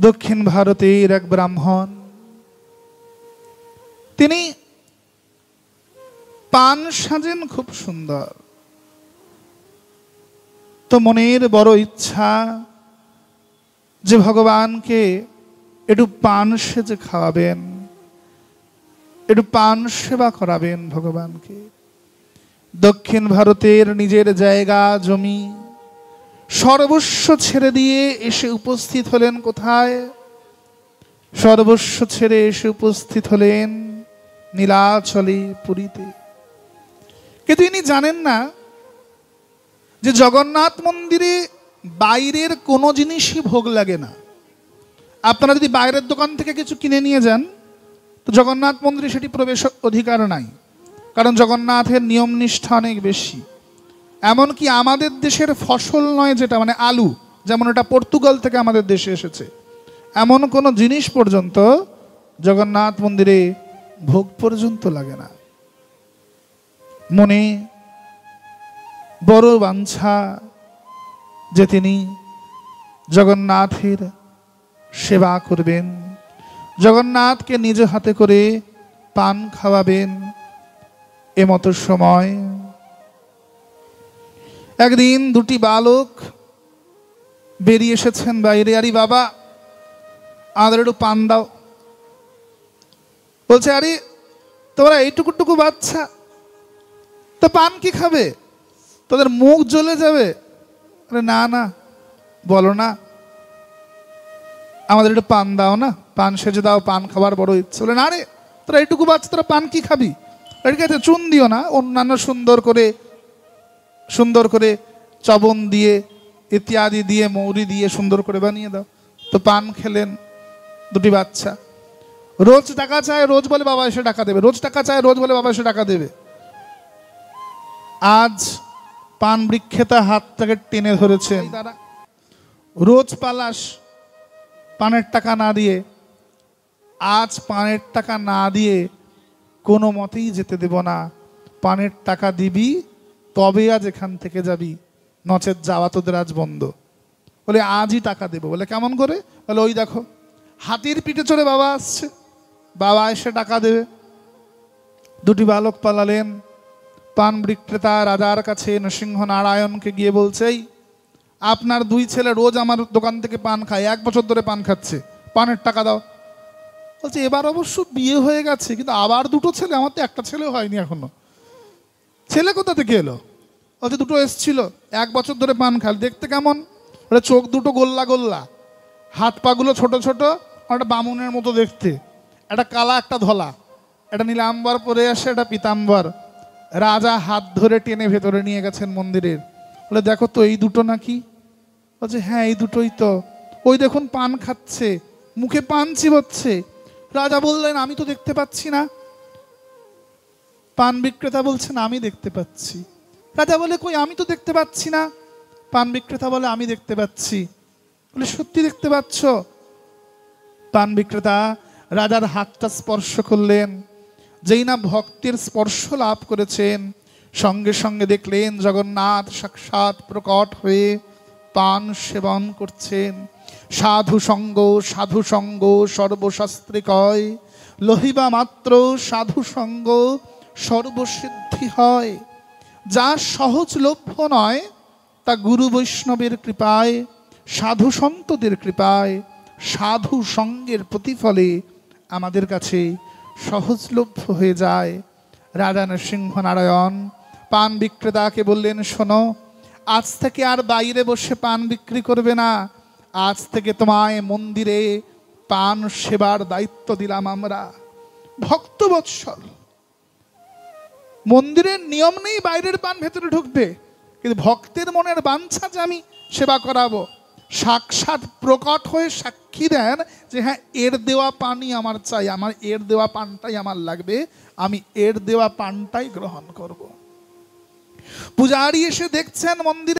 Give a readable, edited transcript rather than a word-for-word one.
দক্ষিণ ভারতের এক ব্রাহ্মণ, তিনি পান সাজেন খুব সুন্দর। তো মনের বড় ইচ্ছা যে ভগবানকে একটু পান সেজে খাওয়াবেন, একটু পান সেবা করাবেন ভগবানকে। দক্ষিণ ভারতের নিজের জায়গা জমি সর্বস্ব ছেড়ে দিয়ে এসে উপস্থিত হলেন কোথায়? সর্বস্ব ছেড়ে এসে উপস্থিত হলেন নীলাচলে, পুরীতে। কিন্তু ইনি জানেন না যে জগন্নাথ মন্দিরে বাইরের কোনো জিনিসই ভোগ লাগে না। আপনারা যদি বাইরের দোকান থেকে কিছু কিনে নিয়ে যান, তো জগন্নাথ মন্দিরে সেটি প্রবেশ অধিকার নাই, কারণ জগন্নাথের নিয়ম নিষ্ঠা অনেক বেশি। এমনকি আমাদের দেশের ফসল নয় যেটা, মানে আলু, যেমন এটা পর্তুগাল থেকে আমাদের দেশে এসেছে, এমন কোনো জিনিস পর্যন্ত জগন্নাথ মন্দিরে ভোগ পর্যন্ত লাগে না। মনে বড় বাঞ্ছা যে তিনি জগন্নাথের সেবা করবেন, জগন্নাথকে নিজ হাতে করে পান খাওয়াবেন। এমতো সময় একদিন দুটি বালক বেরিয়ে এসেছেন বাইরে। আরে বাবা, আমাদের একটু পান দাও। বলছে, আরে তোমরা এইটুকুটুকু বাচ্চা, তো পান কি খাবে? তোদের মুখ জ্বলে যাবে। আরে না না, বলো না, আমাদের একটু পান দাও না, পান সেজে দাও, পান খাবার বড় ইচ্ছে। বলে, না রে, তোরা এইটুকু বাচ্চা, তোরা পান কি খাবি? এটাকে চুন দিও না, অন্যান্য সুন্দর করে চবন দিয়ে ইত্যাদি দিয়ে মৌরি দিয়ে সুন্দর করে বানিয়ে দাও। তো পান খেলেন দুটি বাচ্চা। রোজ টাকা চায়, রোজ বলে বাবা এসে টাকা দেবে, রোজ টাকা চায়, রোজ বলে বাবা এসে টাকা দেবে। আজ পান বৃক্ষেতা হাতটাকে টেনে ধরেছেন, রোজ পালাস পানের টাকা না দিয়ে, আজ পানের টাকা না দিয়ে কোনো মতেই যেতে দেব না। পানের টাকা দিবি তবে আজ এখান থেকে যাবি, নচেত যাওয়া তোদের আজ বন্ধ। বলে, আজই টাকা দেবো। বলে, কেমন করে? বলে, ওই দেখো হাতির পিঠে চড়ে বাবা আসছে, বাবা এসে টাকা দেবে। দুটি বালক পালালেন। পান বিক্রেতা রাজার কাছে নৃসিংহ নারায়ণকে গিয়ে বলছে, আপনার দুই ছেলে রোজ আমার দোকান থেকে পান খায়, 1 বছর ধরে পান খাচ্ছে, পানের টাকা দাও। বলছে, এবার অবশ্য বিয়ে হয়ে গেছে, কিন্তু আবার দুটো ছেলে, আমার তো একটা ছেলে হয়নি এখনো। ছেলে কোথা থেকে এলো? বলছে, দুটো এসছিল, 1 বছর ধরে পান খাল। দেখতে কেমন? বলে, চোখ দুটো গোল্লা গোল্লা, হাত পাগুলো ছোট ছোট, একটা বামুনের মতো দেখতে, একটা কালা একটা ধলা, একটা নীলাম্বর পরে আসে, একটা পিতাম্বর। রাজা হাত ধরে টেনে ভেতরে নিয়ে গেছেন মন্দিরের। বলে, দেখো তো এই দুটো নাকি? বলছে, হ্যাঁ এই দুটোই তো। ওই দেখুন পান খাচ্ছে, মুখে পান চিবোচ্ছে। রাজা বললেন, আমি তো দেখতে পাচ্ছি না। পান বিক্রেতা বলছেন, আমি দেখতে পাচ্ছি। রাজা বলে, কই আমি তো দেখতে পাচ্ছি না। পান বিক্রেতা বলে, আমি দেখতে পাচ্ছি। বলে, সত্যি দেখতে পাচ্ছ? পান বিক্রেতা রাজার হাতটা স্পর্শ করলেন। যেই না ভক্তের স্পর্শ লাভ করেছেন, সঙ্গে সঙ্গে দেখলেন জগন্নাথ সাক্ষাৎ প্রকট হয়ে পান সেবন করছেন। সাধু সঙ্গ সর্বশাস্ত্রে কয়, লহিবা মাত্র সাধু সঙ্গ সর্বসিদ্ধি হয়। যা সহজলভ্য নয়, তা গুরু বৈষ্ণবের কৃপায়, সাধু সন্তদের কৃপায়, সাধু সঙ্গের প্রতিফলে আমাদের কাছে সহজলভ্য হয়ে যায়। রাজা নৃসিংহ নারায়ণ পান বিক্রেতাকে বললেন, শোনো, আজ থেকে আর বাইরে বসে পান বিক্রি করবে না, আজ থেকে তোমায় মন্দিরে পান সেবার দায়িত্ব দিলাম আমরা। ভক্তবৎসল, মন্দিরের নিয়ম নেই বাইরের পান ভেতরে ঢুকবে, কিন্তু ভক্তের মনের বাঞ্ছা যে আমি সেবা করাবো। সাক্ষাৎ প্রকট হয়ে সাক্ষী দেন যে হ্যাঁ, এর দেওয়া পানই আমার চাই, আমার এর দেওয়া পানটাই আমার লাগবে, আমি এর দেওয়া পানটাই গ্রহণ করব। পূজারি এসে দেখছেন মন্দিরে